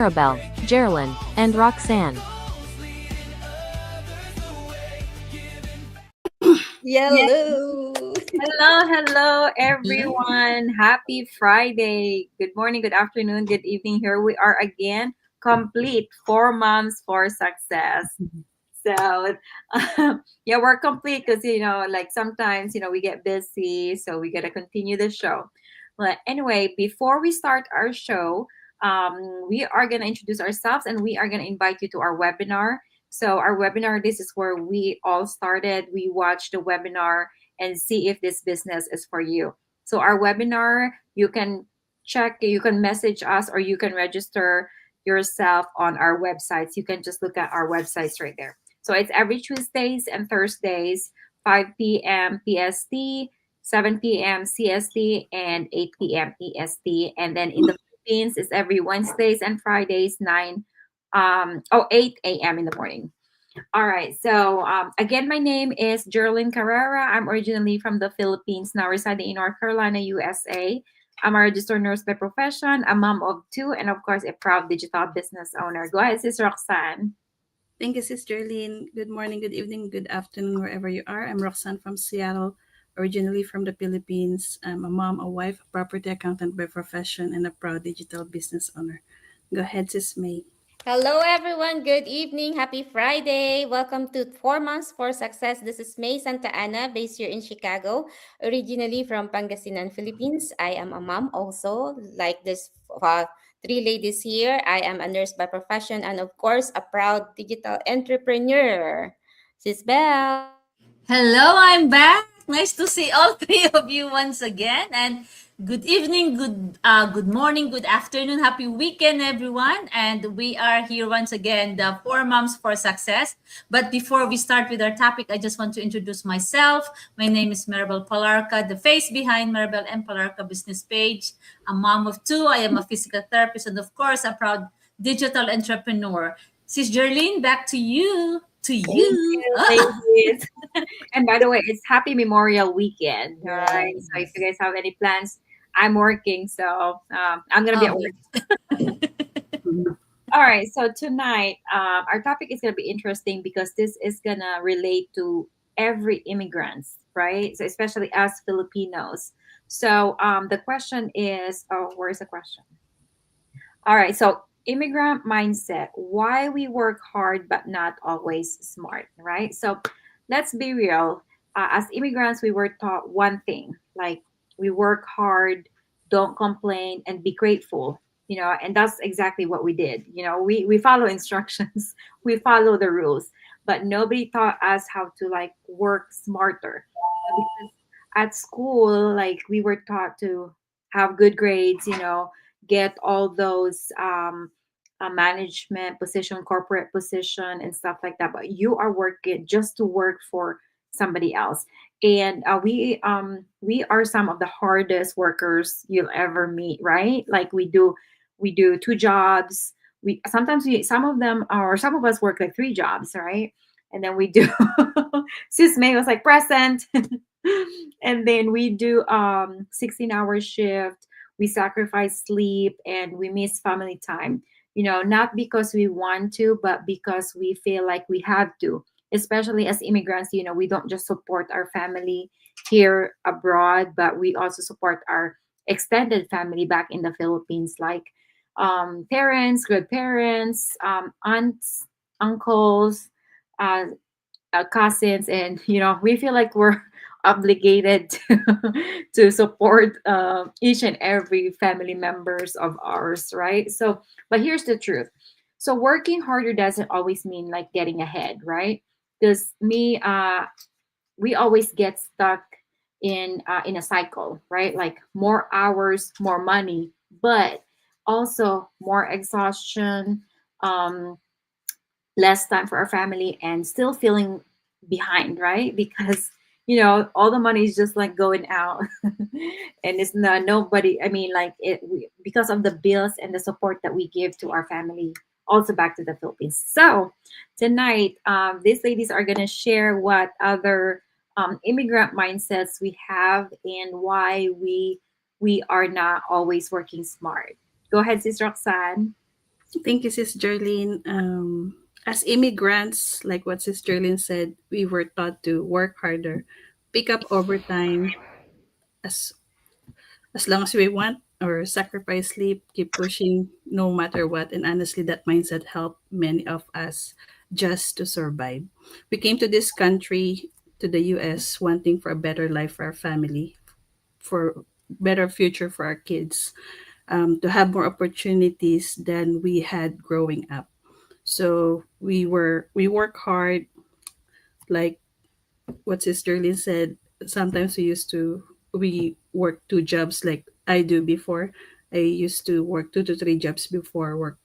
Maribel, Geraldine, and Roxanne. Yeah. Yellow. Hello, Hello. everyone. Happy Friday. Good morning, good afternoon, good evening. Here we are again, complete 4 months for success. So, yeah, we're complete because, like sometimes, we get busy, so we got to continue the show. But anyway, before we start our show, we are going to introduce ourselves and we are going to invite you to our webinar. So, our webinar, this is where we all started. We watch the webinar and see if this business is for you. So, our webinar, you can check, you can message us, or you can register yourself on our websites. You can just look at our websites right there. So it's every Tuesdays and Thursdays, 5 p.m. PST, 7 p.m. CST, and 8 p.m. EST. And then in the Philippines, it's every Wednesdays and Fridays, 8 a.m. in the morning. All right. So again, my name is Geraldine Carrera. I'm originally from the Philippines, now residing in North Carolina, USA. I'm a registered nurse by profession, a mom of two, and of course, a proud digital business owner. Go ahead, Sis Roxanne. Thank you, Sister Lynn. Good morning, good evening, good afternoon, wherever you are. I'm Roxanne from Seattle, originally from the Philippines. I'm a mom, a wife, a property accountant by profession, and a proud digital business owner. Go ahead, Sis May. Hello, everyone. Good evening. Happy Friday. Welcome to 4 Months for Success. This is May Santa Ana, based here in Chicago, originally from Pangasinan, Philippines. I am a mom also, like this three ladies here. I am a nurse by profession and, of course, a proud digital entrepreneur. Sis Belle. Hello, I'm back. Nice to see all three of you once again. And good evening, good morning, good afternoon, happy weekend, everyone. And we are here once again, the Four Moms for Success. But before we start with our topic, I just want to introduce myself. My name is Maribel Palarca, the face behind Maribel and Palarca business page. A mom of two. I am a physical therapist and, of course, a proud digital entrepreneur. Sis Jerlene, back to you. To Thank you. you, ladies. And by the way, it's Happy Memorial Weekend. All right. So if you Yes. guys have any plans, I'm working, so I'm gonna be at Oh, work. All right. So tonight, our topic is gonna be interesting because this is gonna relate to every immigrants, right? So especially us Filipinos. So the question is, oh, where's the question? All right. So immigrant mindset: why we work hard but not always smart, right? So let's be real. As immigrants, we were taught one thing: like we work hard, don't complain, and be grateful. And that's exactly what we did. We follow instructions, we follow the rules, but nobody taught us how to like work smarter. Because at school, like we were taught to have good grades, get all those management position, corporate position, and stuff like that. But you are working just to work for somebody else, and we are some of the hardest workers you'll ever meet, right? Like we do two jobs. We sometimes we some of them or some of us work like three jobs, right? And then we do. Sis May was like present. And then we do 16-hour shift. We sacrifice sleep and we miss family time, not because we want to, but because we feel like we have to. Especially as immigrants, we don't just support our family here abroad, but we also support our extended family back in the Philippines, like parents, grandparents, aunts, uncles, uh, cousins, and we feel like we're obligated to support each and every family members of ours, right? So but here's the truth: so working harder doesn't always mean like getting ahead, right? Because we always get stuck in a cycle, right? Like more hours, more money, but also more exhaustion, um less time for our family, and still feeling behind, right? Because all the money is just like going out. And it's not nobody, I mean, like because of the bills and the support that we give to our family also back to the Philippines. So tonight, these ladies are going to share what other immigrant mindsets we have and why we are not always working smart. Go ahead, Sis Roxanne. Thank you, Sis Jerlene. As immigrants, like what Sis Jerlene said, we were taught to work harder, pick up overtime as as long as we want, or sacrifice sleep, keep pushing no matter what. And honestly, that mindset helped many of us just to survive. We came to this country, to the US, wanting for a better life for our family, for better future for our kids, to have more opportunities than we had growing up. So we work hard, like what Sister Lynn said. Sometimes we work two jobs like I do before. I used to work two to three jobs before, work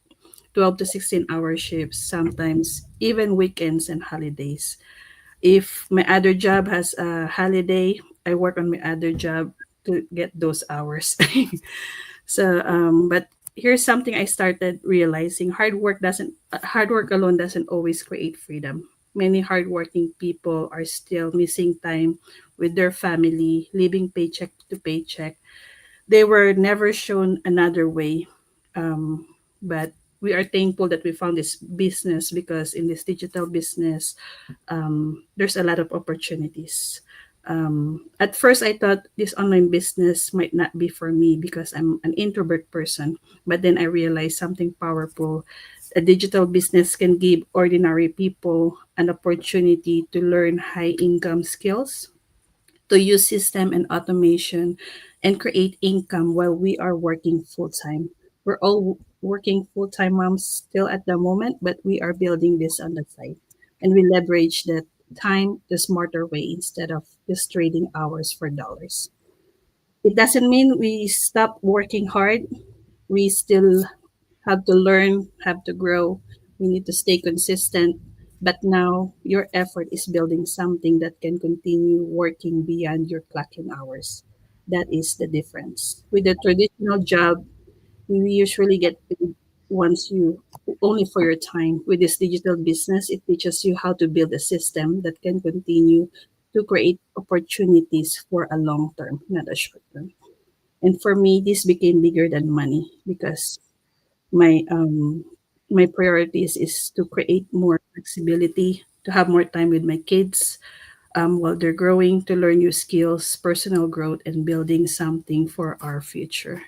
12 to 16-hour shifts, sometimes even weekends and holidays. If my other job has a holiday, I work on my other job to get those hours. But here's something I started realizing: hard work alone doesn't always create freedom. Many hardworking people are still missing time with their family, living paycheck to paycheck. They were never shown another way. But we are thankful that we found this business, because in this digital business, there's a lot of opportunities. At first, I thought this online business might not be for me because I'm an introvert person. But then I realized something powerful. A digital business can give ordinary people an opportunity to learn high income skills, to use system and automation, and create income while we are working full time. We're all working full time moms still at the moment, but we are building this on the side. And we leverage that time the smarter way instead of just trading hours for dollars. It doesn't mean we stop working hard. We still have to learn, have to grow. We need to stay consistent. But now your effort is building something that can continue working beyond your clocking hours. That is the difference. With a traditional job, you usually get paid once you only for your time. With this digital business, it teaches you how to build a system that can continue to create opportunities for a long term, not a short term. And for me, this became bigger than money, because my my priorities is to create more flexibility, to have more time with my kids while they're growing, to learn new skills, personal growth, and building something for our future.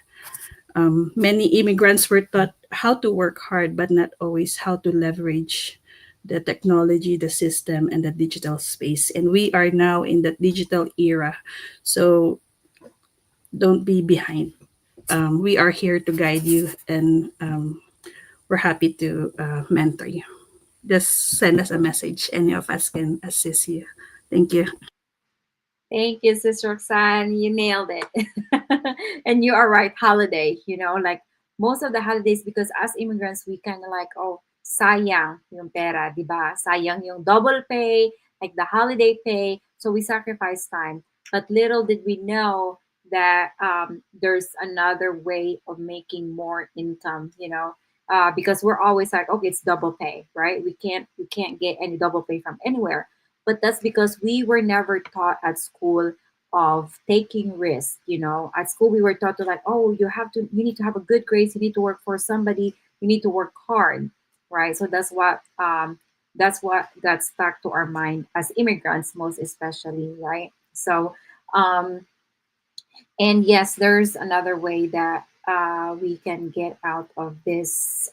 Many immigrants were taught how to work hard, but not always how to leverage the technology, the system, and the digital space. And we are now in the digital era, so don't be behind. We are here to guide you, and we're happy to mentor you. Just send us a message. Any of us can assist you. Thank you. Thank you, Sis Roxanne. You nailed it. And you are right, holiday, like most of the holidays, because as immigrants, we kind of like, oh, sayang yung pera, di ba? Sayang yung double pay, like the holiday pay. So we sacrifice time. But little did we know that there's another way of making more income, because we're always like, okay, it's double pay, right? We can't get any double pay from anywhere, but that's because we were never taught at school of taking risks. At school we were taught to like, oh, you need to have a good grades, you need to work for somebody, you need to work hard, right? So that's what got stuck to our mind as immigrants, most especially, right? So um and yes, there's another way that we can get out of this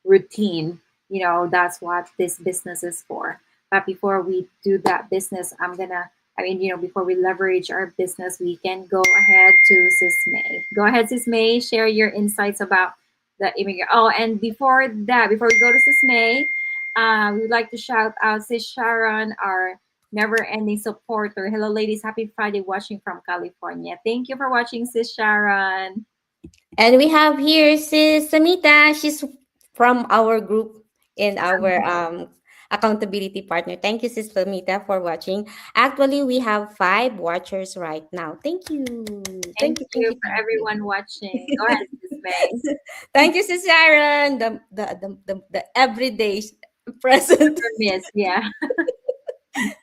routine. That's what this business is for. But before we do that business, before we leverage our business, we can go ahead to Sis May. Go ahead, Sis May, share your insights about the immigrant. Oh, and before that, before we go to Sis May, we would like to shout out Sis Sharon, our never ending supporter. Hello, ladies. Happy Friday watching from California. Thank you for watching, Sis Sharon. And we have here Sis Samita. She's from our group in our accountability partner. Thank you, Sis Samita, for watching. Actually, we have 5 watchers right now. Thank you. Thank Thank you. Thank you you. for Thank you. everyone watching. Go ahead, Sis May. Thank you, Sis Sharon. The everyday present. Never miss. Yeah.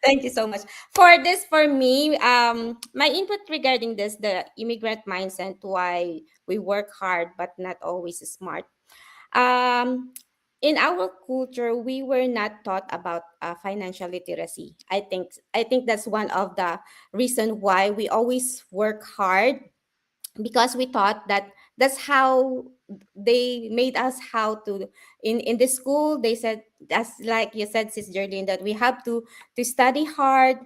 Thank you so much for this. For me, my input regarding this, the immigrant mindset, why we work hard but not always smart. Um, in our culture, we were not taught about financial literacy. I think that's one of the reason why we always work hard, because we thought that that's how they made us how to. In the school they said, as like you said, Sis Jerlyn, that we have to study hard,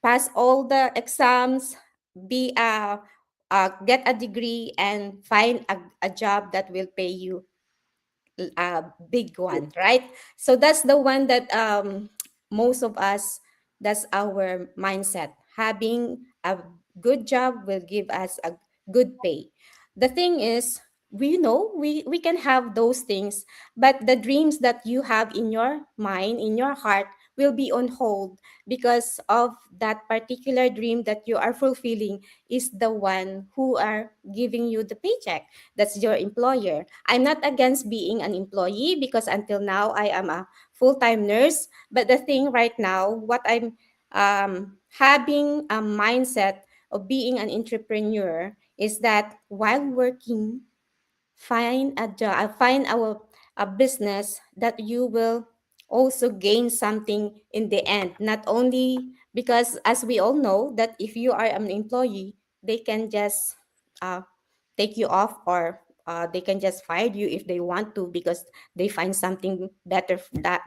pass all the exams, be get a degree and find a job that will pay you a big one, right? So that's the one that most of us, that's our mindset. Having a good job will give us a good pay. The thing is, we know we can have those things, but the dreams that you have in your mind, in your heart, will be on hold because of that particular dream that you are fulfilling is the one who are giving you the paycheck. That's your employer. I'm not against being an employee because until now I am a full-time nurse. But the thing right now, what I'm having a mindset of being an entrepreneur is that while working, find a job, find a business that you will also gain something in the end. Not only because, as we all know, that if you are an employee, they can just uh, take you off, or they can just fire you if they want to because they find something better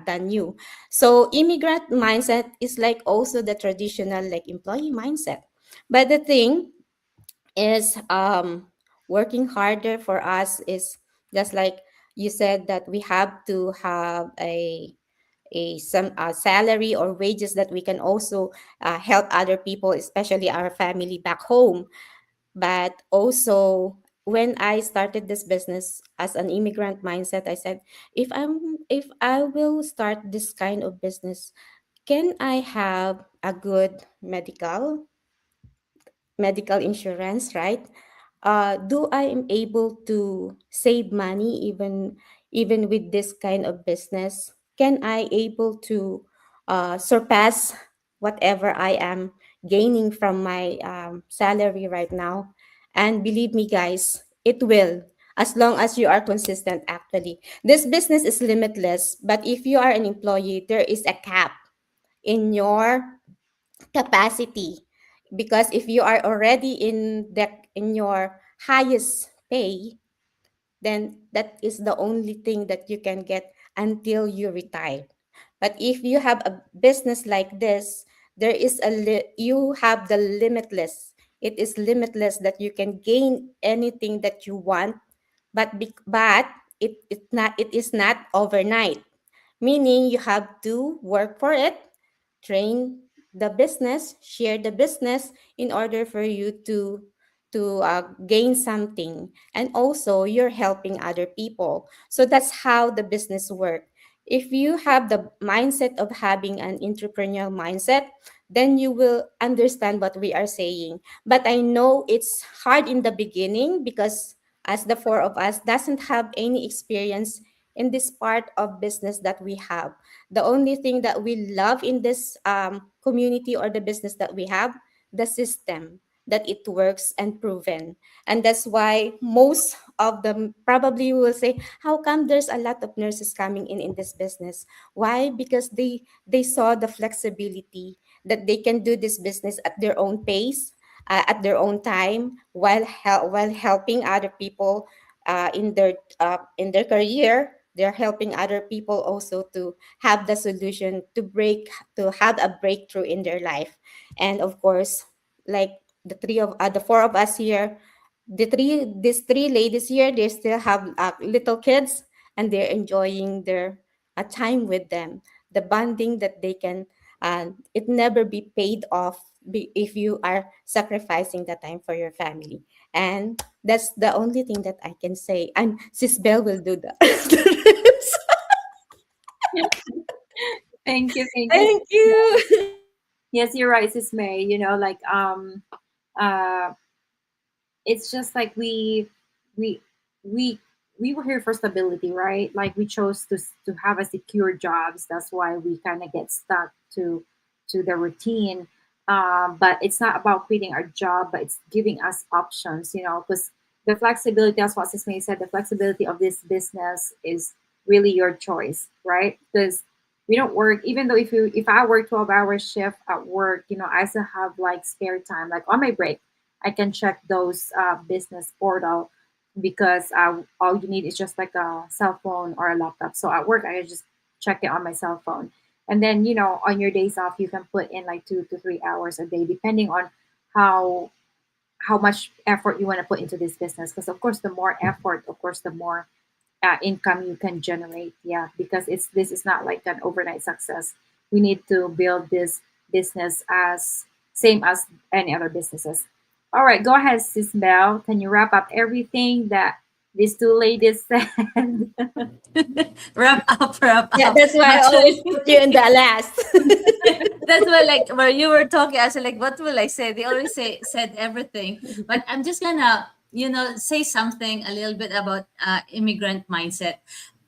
than you. So immigrant mindset is like also the traditional like employee mindset. But the thing is, working harder for us is just like you said, that we have to have a some salary or wages that we can also help other people, especially our family back home. But also, when I started this business as an immigrant mindset, I said, if I will start this kind of business, can I have a good medical insurance, right? Do I am able to save money even with this kind of business? Can I able to surpass whatever I am gaining from my salary right now? And believe me, guys, it will, as long as you are consistent. Actually, this business is limitless, but if you are an employee, there is a cap in your capacity, because if you are already in your highest pay, then that is the only thing that you can get until you retire. But if you have a business like this, there is you have the limitless. It is limitless that you can gain anything that you want, but it is not overnight, meaning you have to work for it, train the business, share the business in order for you to gain something, and also you're helping other people. So that's how the business work. If you have the mindset of having an entrepreneurial mindset, then you will understand what we are saying. But I know it's hard in the beginning because as the four of us doesn't have any experience in this part of business that we have. The only thing that we love in this community or the business that we have, the system, that it works and proven. And that's why most of them probably will say, how come there's a lot of nurses coming in this business? Why? Because they saw the flexibility that they can do this business at their own pace, at their own time, while helping other people in their career. They're helping other people also to have the solution to have a breakthrough in their life. And of course, like the four of us here, these three ladies here, they still have little kids, and they're enjoying their time with them, the bonding that they can, it never be paid off if you are sacrificing the time for your family. And that's the only thing that I can say. And Sis Bell will do the Thank you. Thank you. Yes, you're right, Sis May. Like uh it's just like we we we were here for stability, right? Like we chose to have a secure jobs. That's why we kind of get stuck to the routine. But it's not about quitting our job, but it's giving us options, because the flexibility, as what Sis May said, the flexibility of this business is really your choice, right? Because we don't work, even though if I work 12-hour shift at work, I still have like spare time, like on my break, I can check those business portal because all you need is just like a cell phone or a laptop. So at work, I just check it on my cell phone. And then, on your days off, you can put in like 2 to 3 hours a day, depending on how how much effort you want to put into this business. Because of course, the more effort, of course, the more income you can generate. Yeah, because this is not like an overnight success. We need to build this business as same as any other businesses. All right, go ahead, Sis Bell. Can you wrap up everything that these two ladies said? Wrap up, wrap Yeah, up. that's why I always Actually, put you in the last. that's why, like, where you were talking, I was like, what will I say? They already said everything. But I'm just gonna, say something a little bit about immigrant mindset.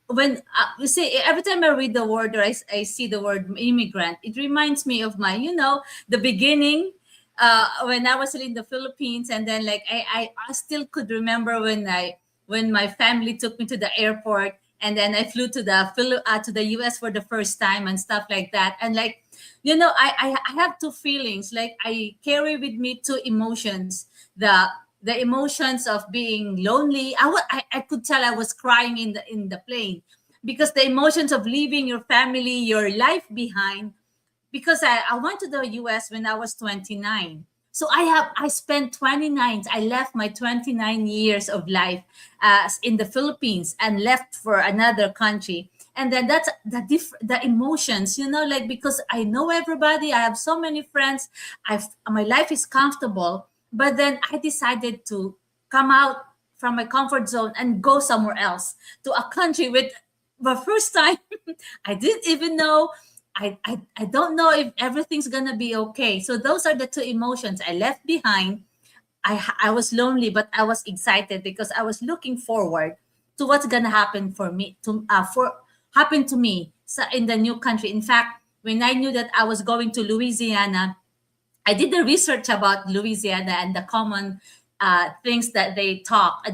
When you see, every time I read the word or I see the word immigrant, it reminds me of my, the beginning. When I was still in the Philippines, and then like I still could remember when my family took me to the airport, and then I flew to to the US for the first time and stuff like that. And like, I have two feelings. Like, I carry with me two emotions. The emotions of being lonely. I could tell I was crying in the plane, because the emotions of leaving your family, your life behind, because I went to the US when I was 29. So I spent 29, I left my 29 years of life in the Philippines and left for another country. And then that's the emotions, like, because I know everybody, I have so many friends, my life is comfortable, but then I decided to come out from my comfort zone and go somewhere else, to a country with, the first time, I didn't even know. I don't know if everything's gonna be okay. So those are the two emotions I left behind. I was lonely, but I was excited because I was looking forward to what's gonna happen for me for happen to me in the new country. In fact, when I knew that I was going to Louisiana, I did the research about Louisiana and the common things that they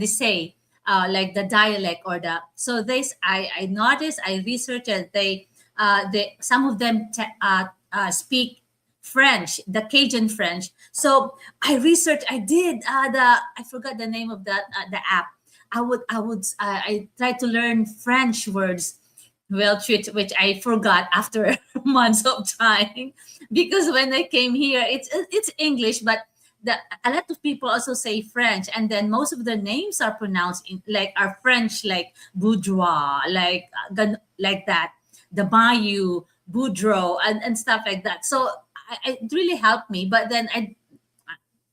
say, like the dialect or the. So I noticed, I researched that some of them speak French, the Cajun French. So I researched, I did I forgot the name of the app. I tried to learn French words, well, which I forgot after months of time, because when I came here, it's English, but a lot of people also say French, and then most of the names are pronounced like are French, like boudoir, like that, the Bayou, Boudreaux, and stuff like that. So it really helped me. But then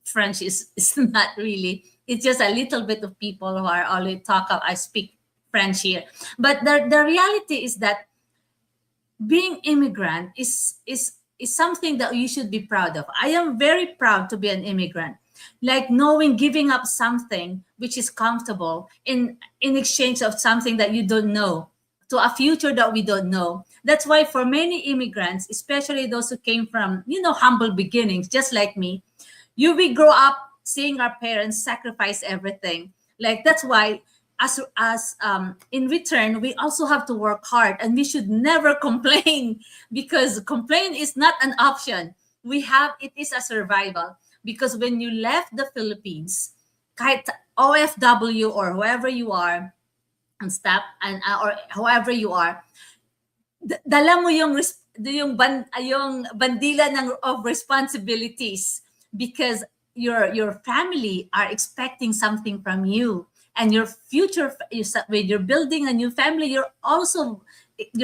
French is not really. It's just a little bit of people who are only I speak French here. But the reality is that being immigrant is something that you should be proud of. I am very proud to be an immigrant. Like, knowing giving up something which is comfortable in exchange of something that you don't know, to a future that we don't know. That's why for many immigrants, especially those who came from, humble beginnings, just like me, we grow up seeing our parents sacrifice everything. Like, that's why, as in return, we also have to work hard, and we should never complain, because complain is not an option. It is a survival, because when you left the Philippines, kahit OFW or whoever you are, and stop, and or however you are, dala mo yung bandila of responsibilities, because your family are expecting something from you, and your future, when you're building a new family, your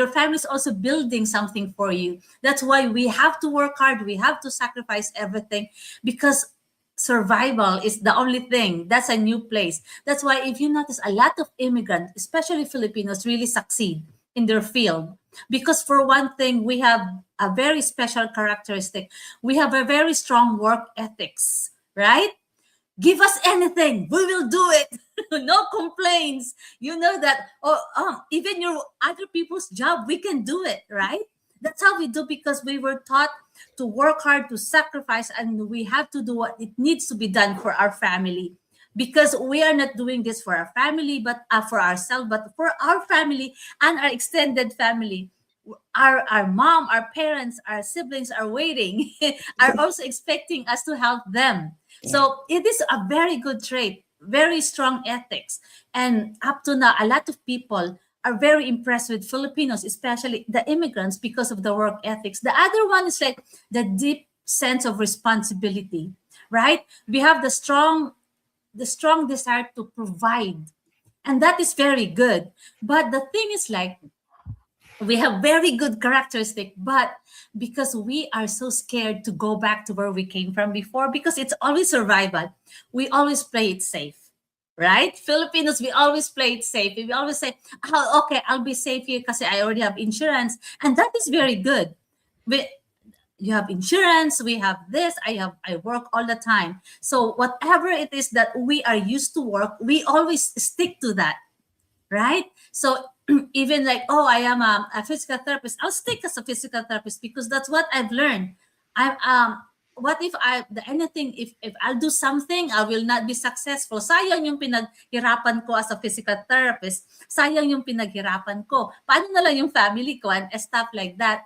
family is also building something for you. That's why we have to work hard, we have to sacrifice everything, because survival is the only thing. That's a new place. That's why, if you notice, a lot of immigrants, especially Filipinos, really succeed in their field, because for one thing, we have a very special characteristic. We have a very strong work ethics, right? Give us anything, we will do it. No complaints. You know that, even your other people's job, we can do it, right? That's how we do, because we were taught to work hard, to sacrifice, and we have to do what it needs to be done for our family. because we are not doing this for our family, but for ourselves, but for our family and our extended family. Our mom, our parents, our siblings are waiting, are also expecting us to help them. So it is a very good trait, very strong ethics. And up to now, a lot of people are very impressed with Filipinos, especially the immigrants, because of the work ethics. The other one is like the deep sense of responsibility, right? We have the strong desire to provide, and that is very good. But the thing is, like, we have very good characteristic, but because we are so scared to go back to where we came from before, because it's always survival, we always play it safe, right? Filipinos, we always play it safe. We always say, oh, okay, I'll be safe here because I already have insurance, and that is very good. we, you have insurance, we have this, I work all the time. So whatever it is that we are used to work, we always stick to that, right? So even like, oh, I am a physical therapist, I'll stick as a physical therapist because that's what I've learned. I'm what if anything, if I'll do something, I will not be successful. Sayang yung pinaghirapan ko as a physical therapist. Sayang yung pinaghirapan ko. Paano na lang yung family ko and stuff like that?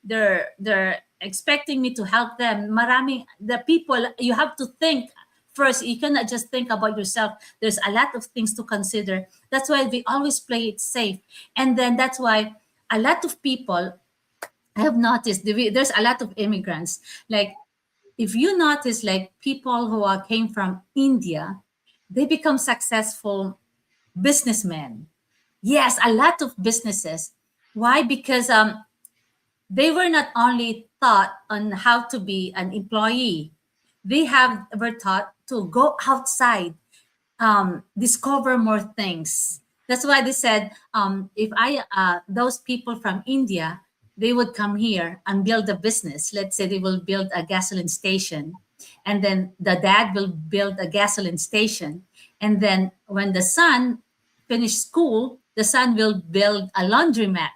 They're expecting me to help them. Maraming the people, you have to think first. You cannot just think about yourself. There's a lot of things to consider. That's why we always play it safe. And then that's why a lot of people, I have noticed there's a lot of immigrants. Like, if you notice, like, people who came from India, they become successful businessmen. Yes, a lot of businesses. Why? Because they were not only taught on how to be an employee, were taught to go outside, discover more things. That's why they said, if those people from India, they would come here and build a business. Let's say they will build a gasoline station, and then the dad will build a gasoline station, and then when the son finished school, the son will build a laundromat.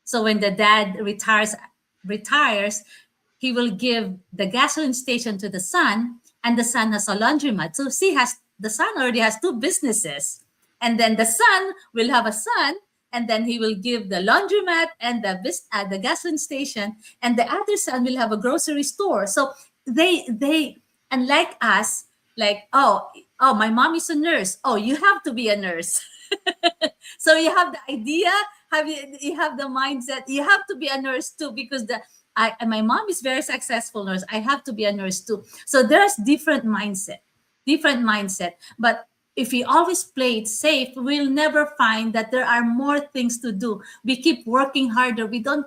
So when the dad retires, he will give the gasoline station to the son, and the son has a laundromat. So the son already has two businesses, and then the son will have a son, and then he will give the laundromat and the gasoline station, and the other son will have a grocery store. So they unlike us, like, oh, my mom is a nurse. Oh, you have to be a nurse. So you have the idea, you have the mindset, you have to be a nurse too, because my mom is very successful nurse, I have to be a nurse too. So there's different mindset. But if we always play it safe, we'll never find that there are more things to do. We keep working harder. We don't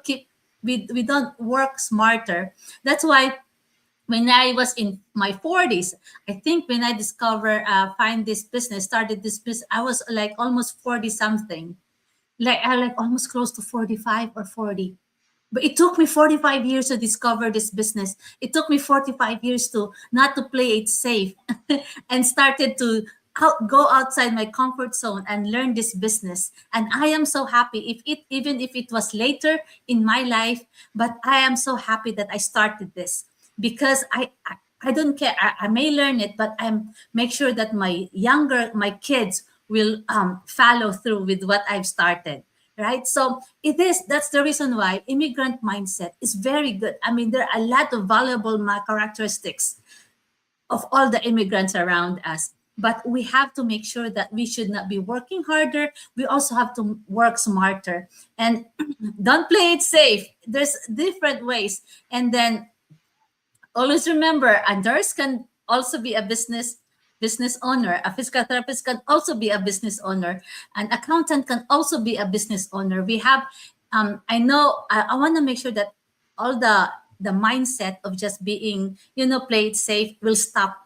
work smarter. That's why when I was in my 40s, I think when I started this business, I was like almost 40 something. Like I like almost close to 45 or 40. But it took me 45 years to discover this business. It took me 45 years to not to play it safe and started to go outside my comfort zone and learn this business. And I am so happy even if it was later in my life, but I am so happy that I started this, because I don't care. I may learn it, but I'm make sure that my kids will follow through with what I've started. Right. So that's the reason why immigrant mindset is very good. I mean, there are a lot of valuable characteristics of all the immigrants around us. But we have to make sure that we should not be working harder. We also have to work smarter and don't play it safe. There's different ways. And then always remember, a nurse can also be a business owner. A physical therapist can also be a business owner. An accountant can also be a business owner. We have, I know, I want to make sure that all the mindset of just being, play it safe will stop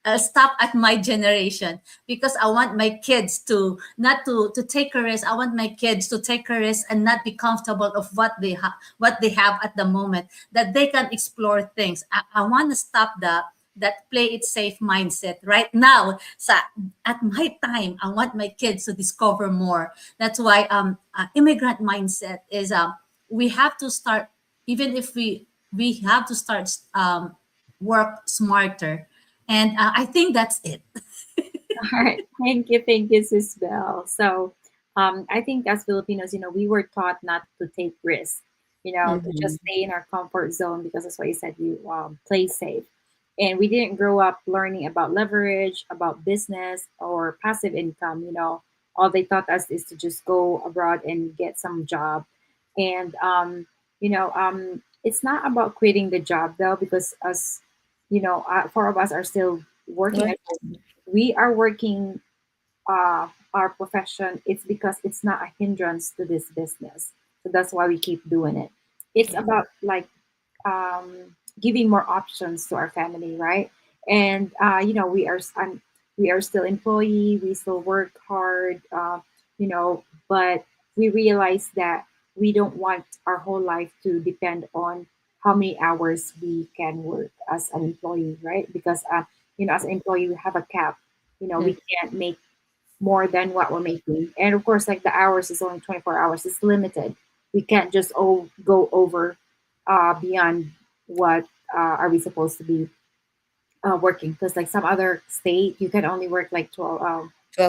at my generation, because I want my kids to not to take a risk. I want my kids to take a risk and not be comfortable of what they have at the moment, that they can explore things. I want to stop that play it safe mindset right now. So at my time, I want my kids to discover more. That's why immigrant mindset is we have to start, even if we have to start work smarter. And I think that's it. All right. Thank you, Sis Bell. So, I think as Filipinos, we were taught not to take risks, to Mm-hmm. just stay in our comfort zone because that's why you said you play safe. And we didn't grow up learning about leverage, about business, or passive income. All they taught us is to just go abroad and get some job. And, it's not about quitting the job though, because us, four of us are still working. Work. We are working our profession. It's because it's not a hindrance to this business, so that's why we keep doing it. It's Yeah. about like giving more options to our family, right? And we are still employee, we still work hard, but we realize that we don't want our whole life to depend on how many hours we can work as an employee, right? Because as an employee we have a cap. We can't make more than what we're making. And of course, like the hours is only 24 hours, it's limited. We can't just go over beyond what are we supposed to be working. Because like some other state, you can only work like 12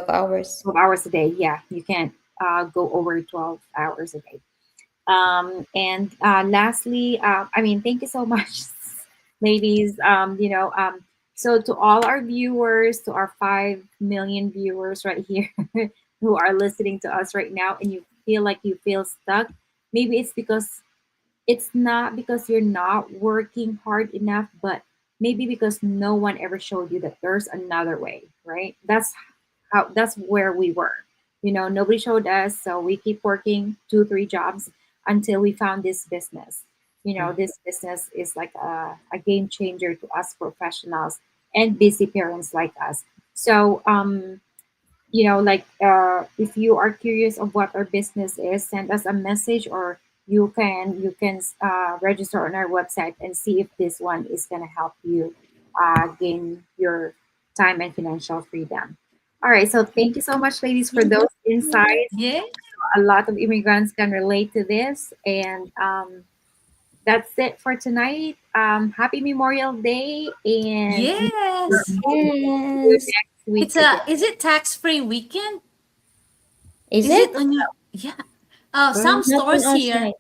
hours. 12 hours a day. Yeah, you can't go over 12 hours a day. And lastly, I mean, thank you so much, ladies. So to all our viewers, to our 5 million viewers right here who are listening to us right now, and you feel stuck, maybe it's not because you're not working hard enough, but maybe because no one ever showed you that there's another way, right? That's where we were. Nobody showed us, so we keep working 2, 3 jobs until we found this business. This business is like a game changer to us professionals and busy parents like us. So like if you are curious of what our business is, send us a message, or you can register on our website and see if this one is going to help you gain your time and financial freedom. All right, so thank you so much, ladies, for those insights. Yeah. A lot of immigrants can relate to this, and that's it for tonight. Happy Memorial Day, and we Yes. hope to see you Yes. next week It's again. a is it tax-free weekend? Is Is it? it on your, yeah. Some Not on stores our here, side.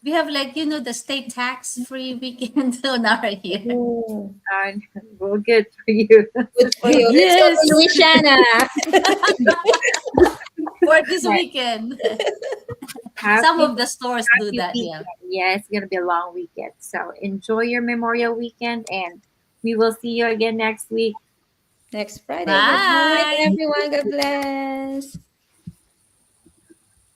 we have like, the state tax-free weekend on our here. Oh, And well, good for you. good for you. Let's go to Yes. Louisiana. For this Right. weekend. Some Happy of the stores do happy that, yeah. weekend. Yeah, it's gonna be a long weekend. So enjoy your Memorial weekend, and we will see you again next week. Next Friday. Good morning, Bye. everyone. God bless.